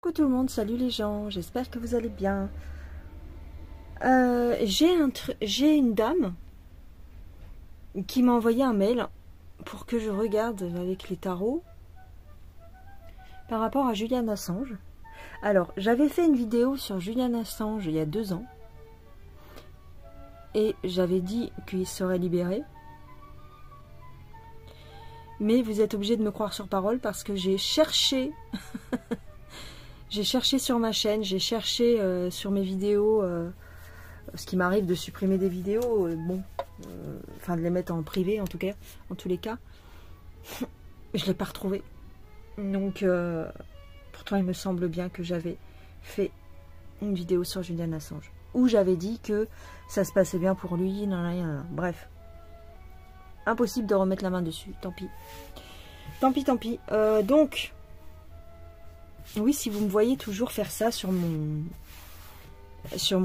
Coucou tout le monde, salut les gens, j'espère que vous allez bien. J'ai une dame qui m'a envoyé un mail pour que je regarde avec les tarots par rapport à Julian Assange. Alors, j'avais fait une vidéo sur Julian Assange il y a 2 ans et j'avais dit qu'il serait libéré. Mais vous êtes obligés de me croire sur parole parce que j'ai cherché... J'ai cherché sur ma chaîne, j'ai cherché sur mes vidéos, ce qui m'arrive de supprimer des vidéos, enfin de les mettre en privé en tout cas, en tous les cas. Je ne l'ai pas retrouvé. Donc, pourtant il me semble bien que j'avais fait une vidéo sur Julian Assange, où j'avais dit que ça se passait bien pour lui, bref. Impossible de remettre la main dessus, tant pis. Tant pis, tant pis. Donc... Oui, si vous me voyez toujours faire ça sur mon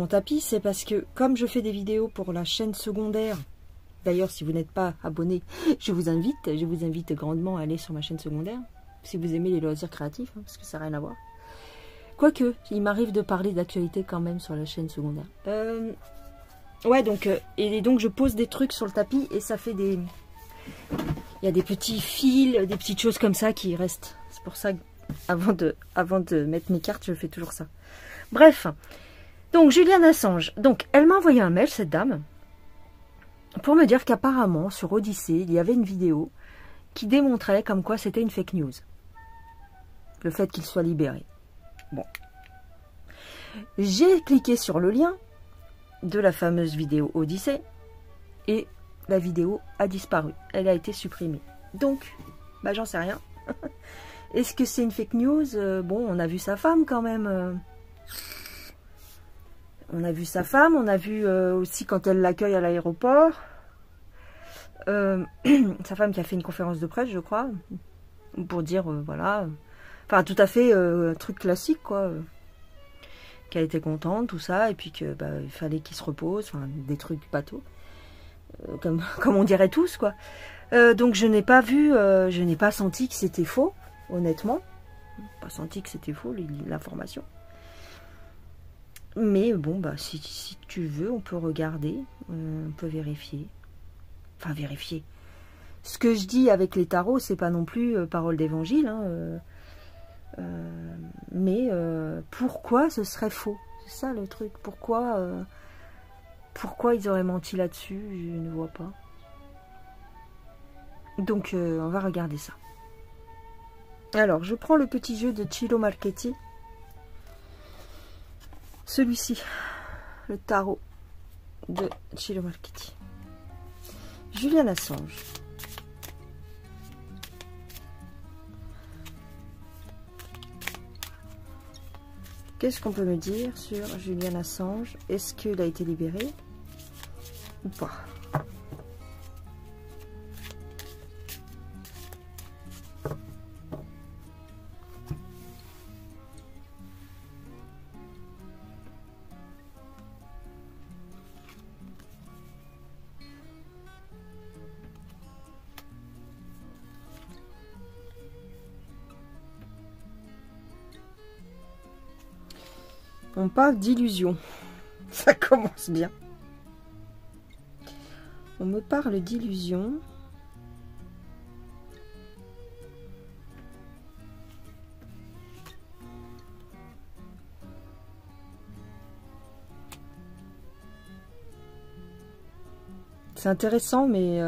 tapis, c'est parce que comme je fais des vidéos pour la chaîne secondaire, d'ailleurs si vous n'êtes pas abonné, je vous invite grandement à aller sur ma chaîne secondaire, si vous aimez les loisirs créatifs, parce que ça n'a rien à voir. Quoique, il m'arrive de parler d'actualité quand même sur la chaîne secondaire. Ouais, donc, et donc je pose des trucs sur le tapis et ça fait des... Il y a des petits fils, des petites choses comme ça qui restent. C'est pour ça que avant de mettre mes cartes, je fais toujours ça. Bref, donc Julian Assange. Donc, elle m'a envoyé un mail, cette dame, pour me dire qu'apparemment, sur Odyssée, il y avait une vidéo qui démontrait comme quoi c'était une fake news. Le fait qu'il soit libéré. Bon. J'ai cliqué sur le lien de la fameuse vidéo Odyssée et la vidéo a disparu. Elle a été supprimée. Donc, bah j'en sais rien. Est-ce que c'est une fake news? Bon, on a vu sa femme quand même. On a vu sa femme, on a vu aussi quand elle l'accueille à l'aéroport. Sa femme qui a fait une conférence de presse, je crois, pour dire, voilà. Enfin, tout à fait truc classique, quoi. Qu'elle était contente, tout ça, et puis que bah, il fallait qu'il se repose, enfin, des trucs bateaux. Comme on dirait tous, quoi. Donc, je n'ai pas vu, je n'ai pas senti que c'était faux. Honnêtement, pas senti que c'était faux l'information. Mais bon, bah si tu veux, on peut regarder, on peut vérifier. Enfin, vérifier. Ce que je dis avec les tarots, c'est pas non plus parole d'évangile. Hein, mais pourquoi ce serait faux? C'est ça le truc. Pourquoi ils auraient menti là-dessus? Je ne vois pas. Donc, on va regarder ça. Alors, je prends le petit jeu de Ciro Marchetti. Celui-ci, le tarot de Ciro Marchetti. Julian Assange. Qu'est-ce qu'on peut me dire sur Julian Assange? Est-ce qu'il a été libéré ou pas? On parle d'illusion. Ça commence bien. On me parle d'illusion. C'est intéressant, mais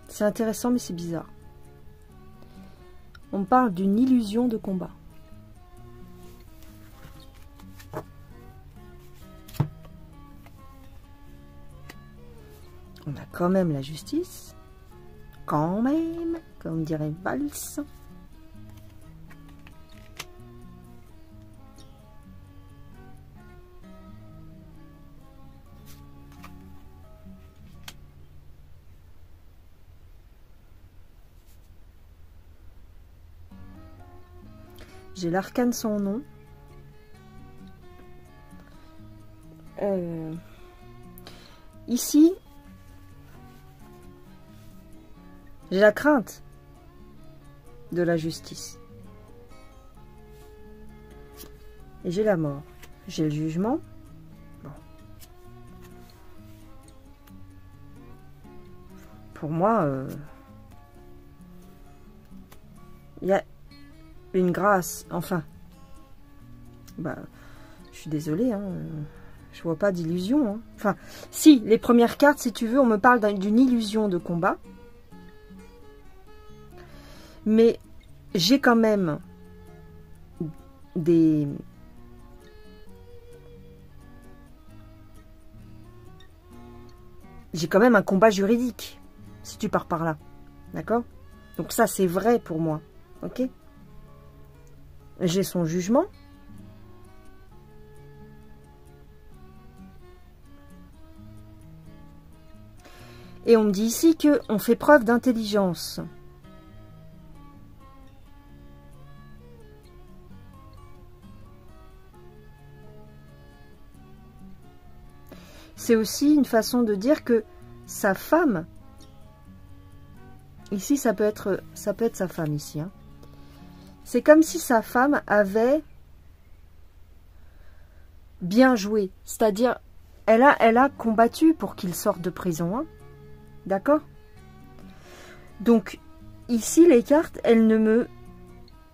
c'est bizarre. On parle d'une illusion de combat. On a quand même la justice. Quand même, comme dirait Valls. J'ai l'arcane sans nom. Ici, j'ai la crainte de la justice. et j'ai la mort. J'ai le jugement. Bon. Pour moi, il y a une grâce, enfin. Bah, je suis désolée, hein, je vois pas d'illusion. Hein. Enfin, si, les premières cartes, si tu veux, on me parle d'une illusion de combat. Mais j'ai quand même des... J'ai quand même un combat juridique, si tu pars par là. D'accord? Donc ça, c'est vrai pour moi. Ok? J'ai son jugement. Et on me dit ici qu'on fait preuve d'intelligence. C'est aussi une façon de dire que sa femme, ici ça peut être sa femme ici, hein. C'est comme si sa femme avait bien joué, c'est-à-dire elle a combattu pour qu'il sorte de prison, hein. D'accord? Donc ici les cartes, elles ne me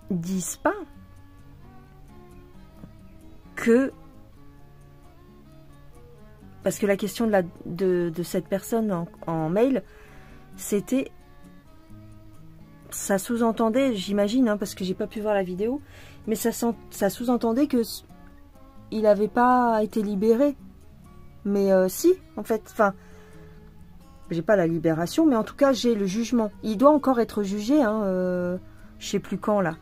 disent pas que... Parce que la question de cette personne en mail, c'était... Ça sous-entendait, j'imagine, hein, parce que j'ai pas pu voir la vidéo, mais ça sous-entendait que il n'avait pas été libéré. Mais si, en fait, enfin, j'ai pas la libération, mais en tout cas, j'ai le jugement. Il doit encore être jugé, hein, je sais plus quand, là.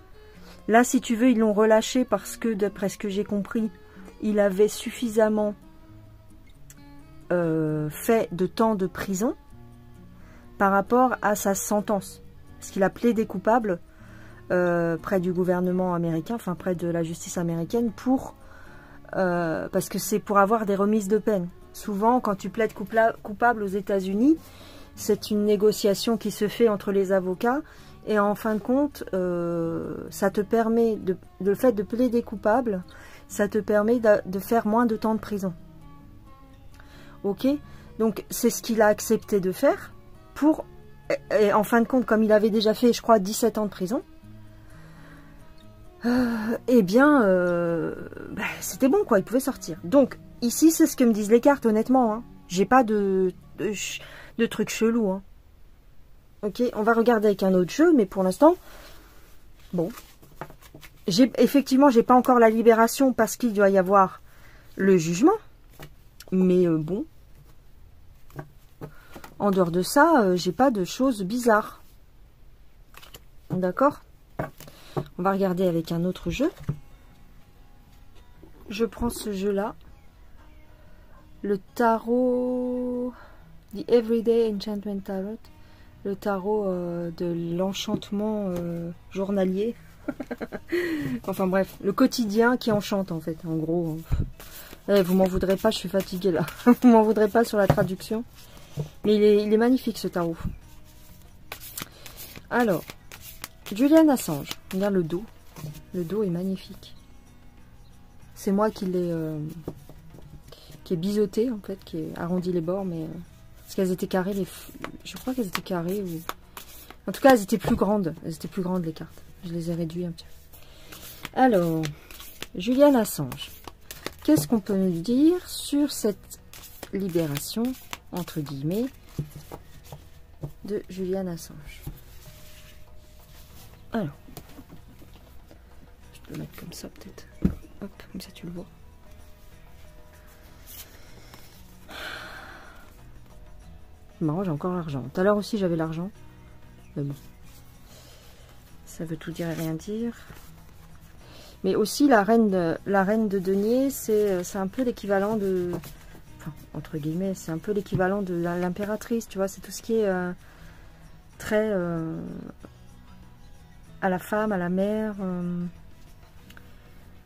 Là, si tu veux, ils l'ont relâché parce que, d'après ce que j'ai compris, il avait suffisamment... fait de temps de prison par rapport à sa sentence. Parce qu'il a plaidé coupable près du gouvernement américain, enfin près de la justice américaine, pour parce que c'est pour avoir des remises de peine. Souvent, quand tu plaides coupable aux États-Unis, c'est une négociation qui se fait entre les avocats et en fin de compte, ça te permet, le fait de plaider coupable, ça te permet de faire moins de temps de prison. Ok, donc c'est ce qu'il a accepté de faire pour, et en fin de compte, comme il avait déjà fait, je crois, 17 ans de prison, eh bien, c'était bon, quoi, il pouvait sortir. Donc, ici, c'est ce que me disent les cartes, honnêtement, hein. J'ai pas de trucs chelous, hein. Ok, on va regarder avec un autre jeu, mais pour l'instant, bon. Effectivement, j'ai pas encore la libération parce qu'il doit y avoir le jugement, mais bon. En dehors de ça, j'ai pas de choses bizarres. D'accord? On va regarder avec un autre jeu. Je prends ce jeu-là. Le tarot... The Everyday Enchantment Tarot. Le tarot de l'enchantement journalier. Enfin bref, le quotidien qui enchante en fait, en gros. Vous m'en voudrez pas, je suis fatiguée là. Vous m'en voudrez pas sur la traduction. Mais il est magnifique ce tarot. Alors, Julian Assange. Regarde le dos. Le dos est magnifique. C'est moi qui l'ai biseauté en fait, qui ai arrondi les bords, mais parce qu'elles étaient carrées. Je crois qu'elles étaient carrées. Ou... En tout cas, elles étaient plus grandes. Elles étaient plus grandes les cartes. Je les ai réduites un petit peu. Alors, Julian Assange. Qu'est-ce qu'on peut nous dire sur cette libération, entre guillemets, de Julian Assange? Alors, je peux le mettre comme ça peut-être. Hop, comme ça tu le vois. C'est marrant, j'ai encore l'argent. Tout à l'heure aussi j'avais l'argent. Mais bon. Ça veut tout dire et rien dire. Mais aussi la reine de denier, c'est un peu l'équivalent de... Enfin, entre guillemets, c'est un peu l'équivalent de l'impératrice, tu vois. C'est tout ce qui est très... à la femme, à la mère,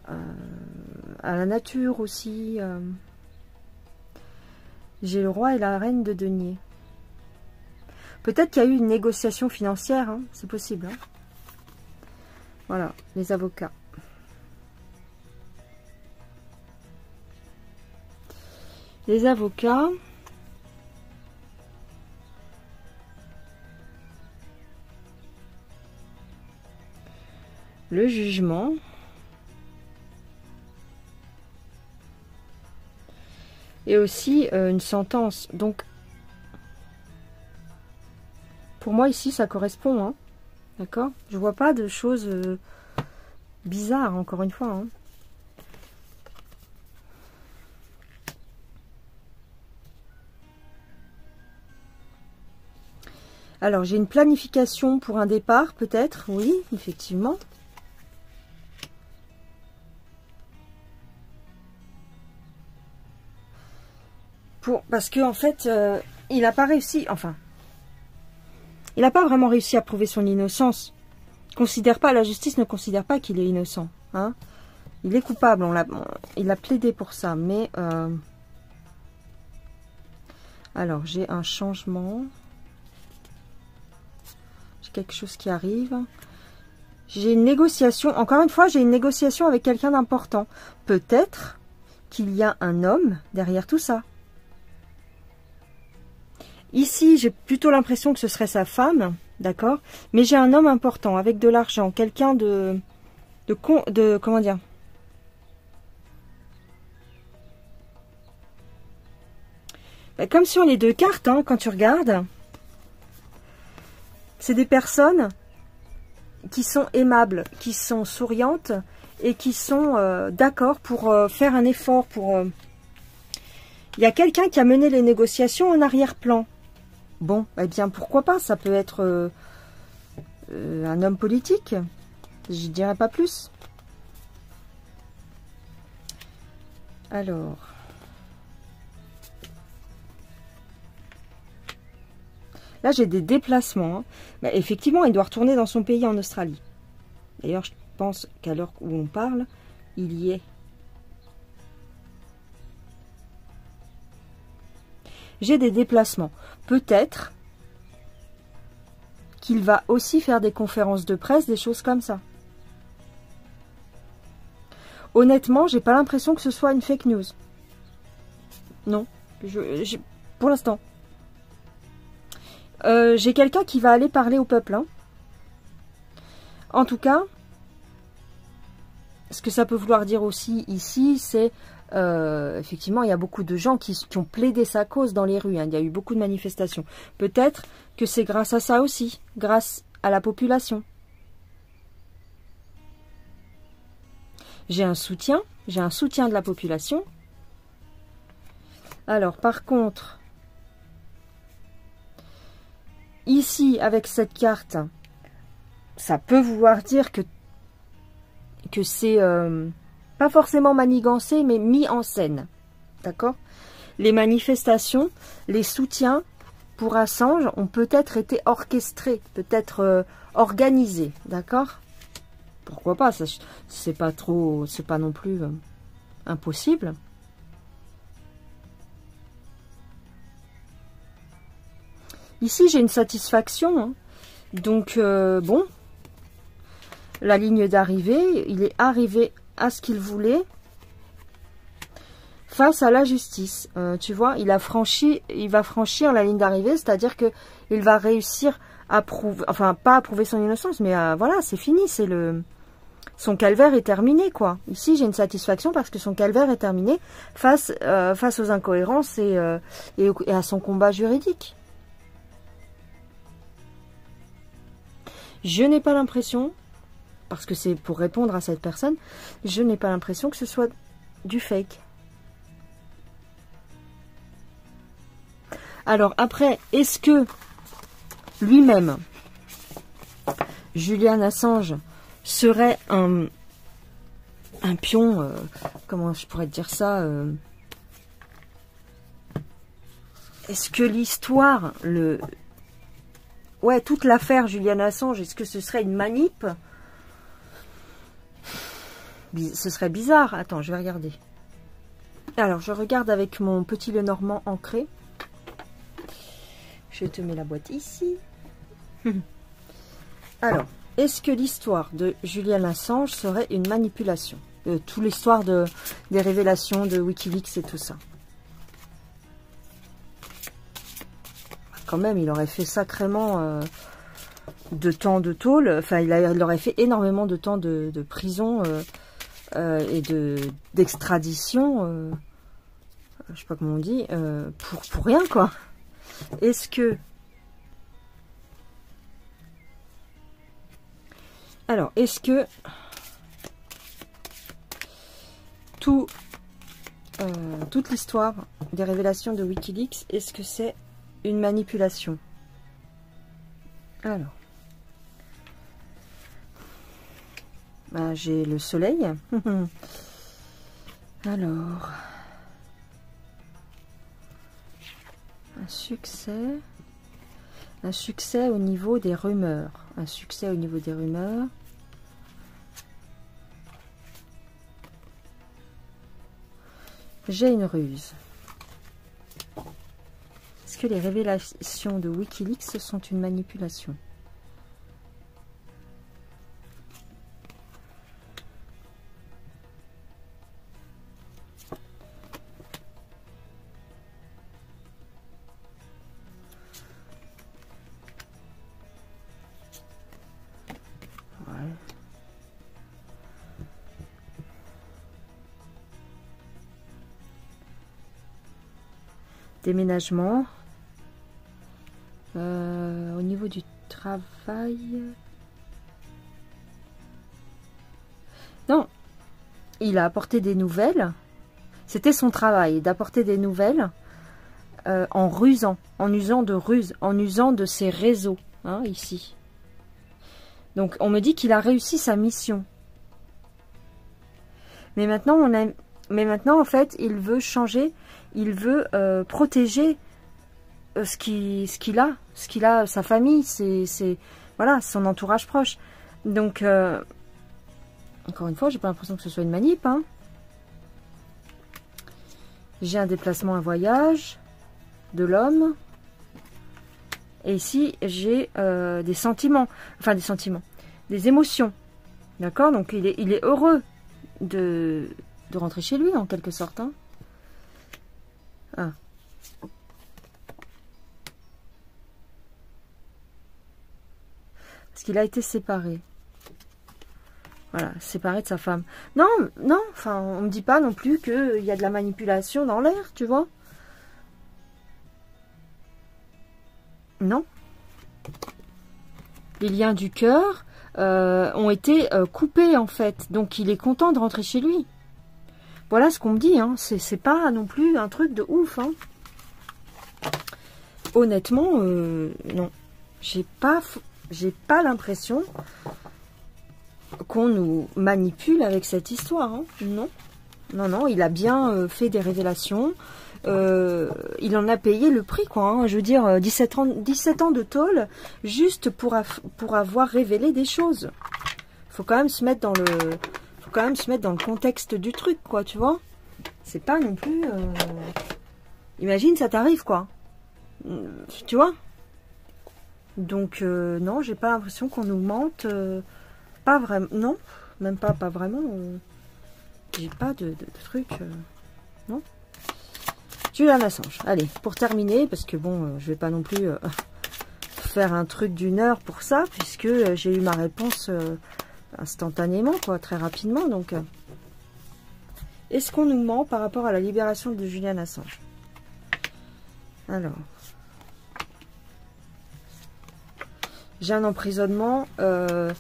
à la nature aussi. J'ai le roi et la reine de denier. Peut-être qu'il y a eu une négociation financière, hein, c'est possible. Hein. Voilà, les avocats. Les avocats. Le jugement. Et aussi une sentence. Donc, pour moi ici, ça correspond. Hein. D'accord? Je vois pas de choses bizarres, encore une fois. Hein. Alors, j'ai une planification pour un départ, peut-être. Oui, effectivement. Parce que en fait, il n'a pas réussi, enfin, il n'a pas vraiment réussi à prouver son innocence. La justice ne considère pas qu'il est innocent. Hein. Il est coupable, il a plaidé pour ça. Mais, alors, j'ai un changement. J'ai quelque chose qui arrive. J'ai une négociation, encore une fois, j'ai une négociation avec quelqu'un d'important. Peut-être qu'il y a un homme derrière tout ça. Ici, j'ai plutôt l'impression que ce serait sa femme, d'accord? Mais j'ai un homme important, avec de l'argent, quelqu'un de comment dire? Ben, comme sur les deux cartes, hein, quand tu regardes, c'est des personnes qui sont aimables, qui sont souriantes et qui sont d'accord pour faire un effort. Il y a quelqu'un qui a mené les négociations en arrière-plan. Bon, eh bien, pourquoi pas? Ça peut être un homme politique. Je dirais pas plus. Alors. Là, j'ai des déplacements. Hein. Bah, effectivement, il doit retourner dans son pays en Australie. D'ailleurs, je pense qu'à l'heure où on parle, il y est. J'ai des déplacements. Peut-être qu'il va aussi faire des conférences de presse, des choses comme ça. Honnêtement, j'ai pas l'impression que ce soit une fake news. Non, pour l'instant. J'ai quelqu'un qui va aller parler au peuple. Hein. En tout cas, ce que ça peut vouloir dire aussi ici, c'est effectivement, il y a beaucoup de gens qui ont plaidé sa cause dans les rues. Hein. Il y a eu beaucoup de manifestations. Peut-être que c'est grâce à ça aussi, grâce à la population. J'ai un soutien de la population. Alors, par contre, ici, avec cette carte, ça peut vouloir dire que c'est pas forcément manigancé, mais mis en scène. D'accord? Les manifestations, les soutiens pour Assange ont peut-être été orchestrés, peut-être organisés. D'accord? Pourquoi pas? C'est pas trop, c'est pas non plus impossible. Ici, j'ai une satisfaction. Hein. Donc, bon. La ligne d'arrivée, il est arrivé à ce qu'il voulait face à la justice. Tu vois, il va franchir la ligne d'arrivée, c'est-à-dire que il va réussir à prouver, enfin, pas à prouver son innocence, mais voilà, c'est fini, son calvaire est terminé, quoi. Ici, j'ai une satisfaction parce que son calvaire est terminé face aux incohérences et à son combat juridique. Je n'ai pas l'impression, parce que c'est pour répondre à cette personne, je n'ai pas l'impression que ce soit du fake. Alors après, est-ce que lui-même, Julian Assange, serait un pion, comment je pourrais dire ça, est-ce que l'histoire, toute l'affaire Julian Assange, est-ce que ce serait une manip? Ce serait bizarre. Attends, je vais regarder. Alors, je regarde avec mon petit Lenormand ancré. Je te mets la boîte ici. Alors, est-ce que l'histoire de Julian Assange serait une manipulation? Toute l'histoire des révélations de Wikileaks et tout ça. quand même, il aurait fait sacrément de temps de tôle. Enfin, il aurait fait énormément de temps de prison et d'extradition. Je sais pas comment on dit. Pour rien, quoi. Est-ce que... Alors, est-ce que... toute l'histoire des révélations de Wikileaks, est-ce que c'est une manipulation? Alors, bah, j'ai le soleil. Alors, un succès au niveau des rumeurs. Un succès au niveau des rumeurs. J'ai une ruse. Est-ce que les révélations de Wikileaks sont une manipulation? Déménagement. Au niveau du travail. Non. Il a apporté des nouvelles. C'était son travail d'apporter des nouvelles en rusant, en usant de ruse, en usant de ses réseaux, hein, ici. Donc on me dit qu'il a réussi sa mission. Mais maintenant, en fait, il veut changer. Il veut protéger ce qu'il a, sa famille, voilà, son entourage proche. Donc, encore une fois, j'ai pas l'impression que ce soit une manip. Hein. J'ai un déplacement, un voyage de l'homme. Et ici, j'ai des sentiments, enfin des sentiments, des émotions. D'accord? Donc, il est heureux de rentrer chez lui, en quelque sorte. Hein. Ah. Parce qu'il a été séparé. Voilà, séparé de sa femme. Non, non, enfin, on me dit pas non plus qu'il y a de la manipulation dans l'air, tu vois. Non. Les liens du cœur ont été coupés, en fait. Donc, il est content de rentrer chez lui. Voilà ce qu'on me dit, hein. C'est pas non plus un truc de ouf, hein. Honnêtement, non. J'ai pas l'impression qu'on nous manipule avec cette histoire, hein. Non. Non, non, il a bien fait des révélations. Il en a payé le prix, quoi. Hein. Je veux dire, 17 ans de tôle, juste pour avoir révélé des choses. Faut quand même se mettre dans le contexte du truc, quoi, tu vois. C'est pas non plus... Imagine, ça t'arrive, quoi. Tu vois. Donc, non, j'ai pas l'impression qu'on nous mente. Pas vraiment. Non, même pas vraiment. J'ai pas de truc. Non. Julian Assange. Allez, pour terminer, parce que bon, je vais pas non plus faire un truc d'une heure pour ça, puisque j'ai eu ma réponse... instantanément, quoi, très rapidement. Donc, est-ce qu'on nous ment par rapport à la libération de Julian Assange? Alors, j'ai un emprisonnement. Il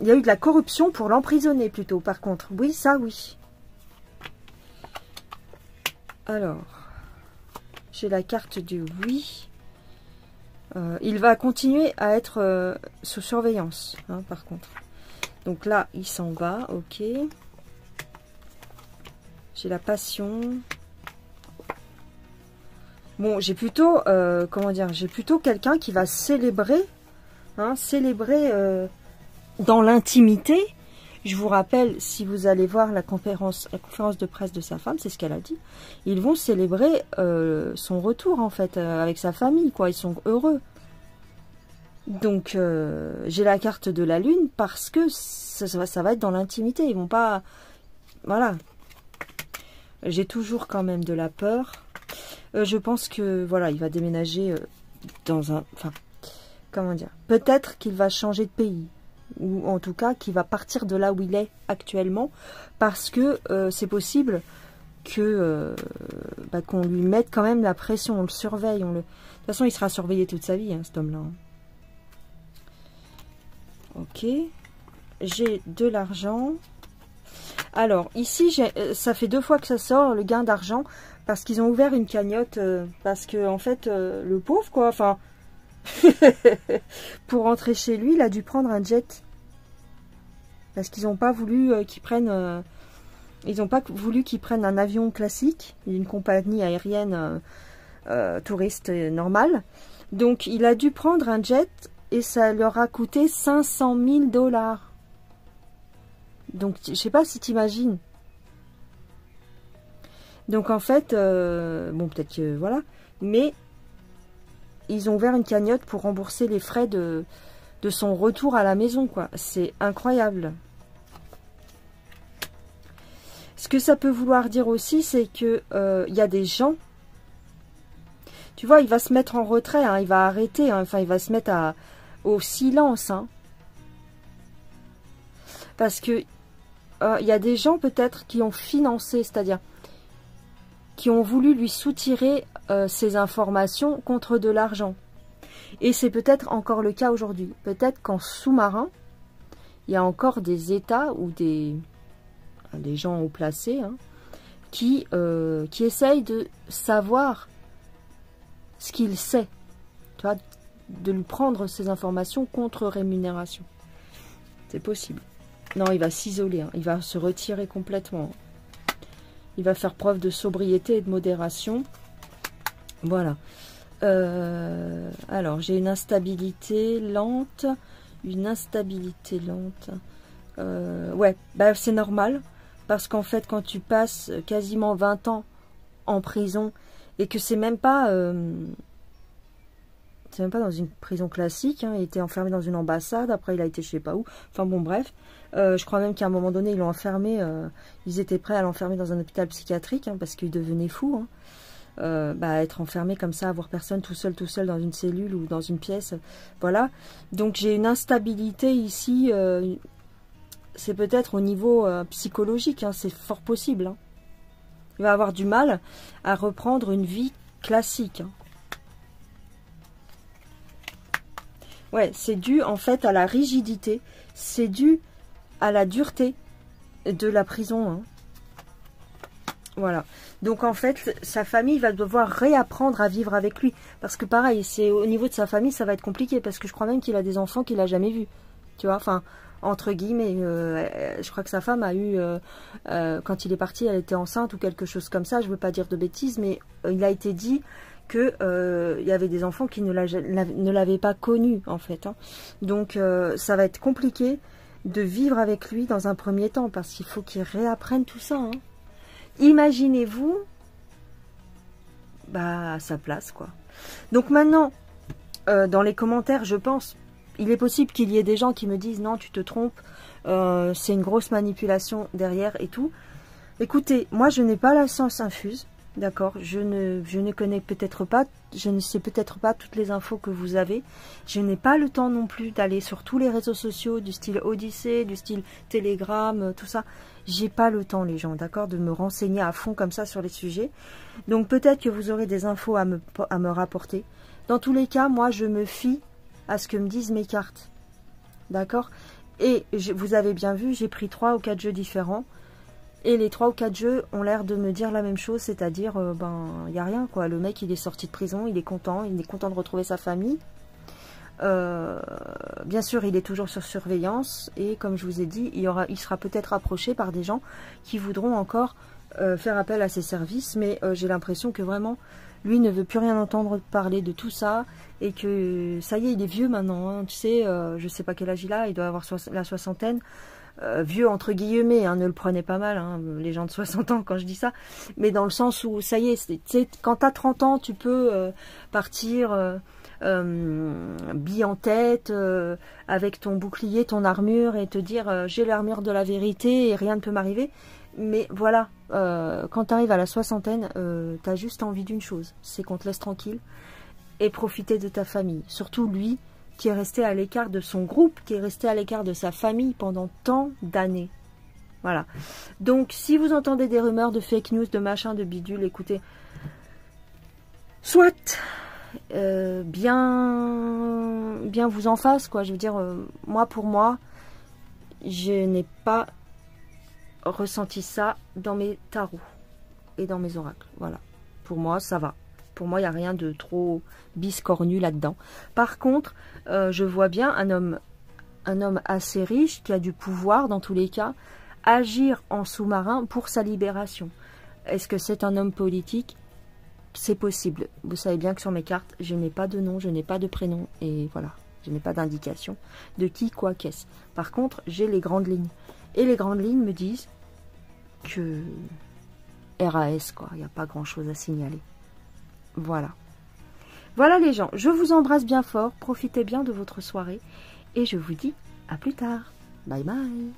y a eu de la corruption pour l'emprisonner plutôt, par contre. Oui, ça, oui. Alors, j'ai la carte du oui. Il va continuer à être sous surveillance, hein, par contre. Donc là, il s'en va, ok. J'ai la passion. Bon, j'ai plutôt, comment dire, j'ai plutôt quelqu'un qui va célébrer, hein, dans l'intimité. Je vous rappelle, si vous allez voir la conférence de presse de sa femme, c'est ce qu'elle a dit. Ils vont célébrer son retour, en fait, avec sa famille, quoi. Ils sont heureux. Donc, j'ai la carte de la lune parce que ça va être dans l'intimité. Ils vont pas... Voilà. J'ai toujours quand même de la peur. Je pense que, voilà, il va déménager dans un... Enfin, comment dire? Peut-être qu'il va changer de pays. Ou en tout cas, qu'il va partir de là où il est actuellement. Parce que c'est possible que qu'on lui mette quand même la pression. On le surveille. De toute façon, il sera surveillé toute sa vie, hein, cet homme-là. Ok. J'ai de l'argent. Alors, ici, ça fait 2 fois que ça sort, le gain d'argent. Parce qu'ils ont ouvert une cagnotte. Parce que, en fait, le pauvre, quoi. Enfin, pour rentrer chez lui, il a dû prendre un jet. Parce qu'ils n'ont pas voulu qu'il prenne... ils n'ont pas voulu qu'il prenne un avion classique. Une compagnie aérienne touriste normale. Donc, il a dû prendre un jet. Et ça leur a coûté 500 000 $. Donc, je sais pas si tu imagines. Donc, en fait, bon, peut-être que, voilà. Mais, ils ont ouvert une cagnotte pour rembourser les frais de son retour à la maison, quoi. C'est incroyable. Ce que ça peut vouloir dire aussi, c'est que y a des gens... Tu vois, il va se mettre en retrait, hein, il va arrêter, hein, enfin, il va se mettre au silence, hein. Parce que il y a des gens peut-être qui ont financé, c'est-à-dire qui ont voulu lui soutirer ces informations contre de l'argent. Et c'est peut-être encore le cas aujourd'hui. Peut-être qu'en sous-marin, il y a encore des États ou des gens haut placés, hein, qui essayent de savoir ce qu'il sait. Tu vois, de lui prendre ces informations contre rémunération. C'est possible. Non, il va s'isoler, hein. Il va se retirer complètement. Il va faire preuve de sobriété et de modération. Voilà. Alors, j'ai une instabilité lente. Une instabilité lente. Ouais, bah, c'est normal. Parce qu'en fait, quand tu passes quasiment 20 ans en prison et que c'est même pas... c'est même pas dans une prison classique, hein. Il était enfermé dans une ambassade, après il a été je sais pas où. Enfin bon, bref. Je crois même qu'à un moment donné, ils l'ont enfermé. Ils étaient prêts à l'enfermer dans un hôpital psychiatrique, hein, parce qu'il devenait fou. Hein. Être enfermé comme ça, avoir personne tout seul dans une cellule ou dans une pièce. Voilà. Donc j'ai une instabilité ici. C'est peut-être au niveau psychologique, hein, c'est fort possible. Hein. Il va avoir du mal à reprendre une vie classique. Hein. Ouais, c'est dû en fait à la rigidité, c'est dû à la dureté de la prison. Hein. Voilà. Donc en fait, sa famille va devoir réapprendre à vivre avec lui. Parce que pareil, c'est au niveau de sa famille, ça va être compliqué. Parce que je crois même qu'il a des enfants qu'il n'a jamais vus. Tu vois, enfin, entre guillemets, je crois que sa femme a eu, quand il est parti, elle était enceinte ou quelque chose comme ça. Je ne veux pas dire de bêtises, mais il a été dit que il y avait des enfants qui ne l'avaient pas connu en fait. Hein. Donc ça va être compliqué de vivre avec lui dans un premier temps parce qu'il faut qu'il réapprenne tout ça. Hein. Imaginez-vous à sa place, quoi. Donc maintenant, dans les commentaires, je pense, il est possible qu'il y ait des gens qui me disent non, tu te trompes, c'est une grosse manipulation derrière et tout. Écoutez, moi je n'ai pas la science infuse. D'accord, je ne connais peut-être pas, je ne sais peut-être pas toutes les infos que vous avez. Je n'ai pas le temps non plus d'aller sur tous les réseaux sociaux du style Odyssée, du style Telegram, tout ça. J'ai pas le temps, les gens, d'accord, de me renseigner à fond comme ça sur les sujets. Donc peut-être que vous aurez des infos à me rapporter. Dans tous les cas, moi, je me fie à ce que me disent mes cartes. D'accord? Et vous avez bien vu, j'ai pris 3 ou 4 jeux différents. Et les 3 ou 4 jeux ont l'air de me dire la même chose, c'est-à-dire, il n'y a rien, quoi. Le mec, il est sorti de prison, il est content de retrouver sa famille. Bien sûr, il est toujours sur surveillance, et comme je vous ai dit, il sera peut-être approché par des gens qui voudront encore faire appel à ses services, mais j'ai l'impression que vraiment, lui ne veut plus rien entendre parler de tout ça, et que, ça y est, il est vieux maintenant, hein, tu sais, je sais pas quel âge il a, il doit avoir la soixantaine. Vieux entre guillemets, hein, ne le prenez pas mal, hein, les gens de 60 ans quand je dis ça, mais dans le sens où ça y est, quand tu as 30 ans, tu peux partir bille en tête, avec ton bouclier, ton armure, et te dire j'ai l'armure de la vérité et rien ne peut m'arriver. Mais voilà, quand tu arrives à la soixantaine, tu as juste envie d'une chose, c'est qu'on te laisse tranquille et profiter de ta famille. Surtout lui qui est resté à l'écart de son groupe, qui est resté à l'écart de sa famille pendant tant d'années. Voilà. Donc, si vous entendez des rumeurs de fake news, de machin, de bidule, écoutez, soit bien vous en fasse, quoi. Je veux dire, moi, pour moi, je n'ai pas ressenti ça dans mes tarots et dans mes oracles. Voilà. Pour moi, ça va. Pour moi, il n'y a rien de trop biscornu là-dedans. Par contre, je vois bien un homme assez riche, qui a du pouvoir dans tous les cas, agir en sous-marin pour sa libération. Est-ce que c'est un homme politique? C'est possible. Vous savez bien que sur mes cartes, je n'ai pas de nom, je n'ai pas de prénom, et voilà, je n'ai pas d'indication de qui, quoi, qu'est-ce. Par contre, j'ai les grandes lignes. Et les grandes lignes me disent que RAS, quoi, il n'y a pas grand-chose à signaler. Voilà. Voilà les gens, je vous embrasse bien fort, profitez bien de votre soirée, et je vous dis à plus tard. Bye bye.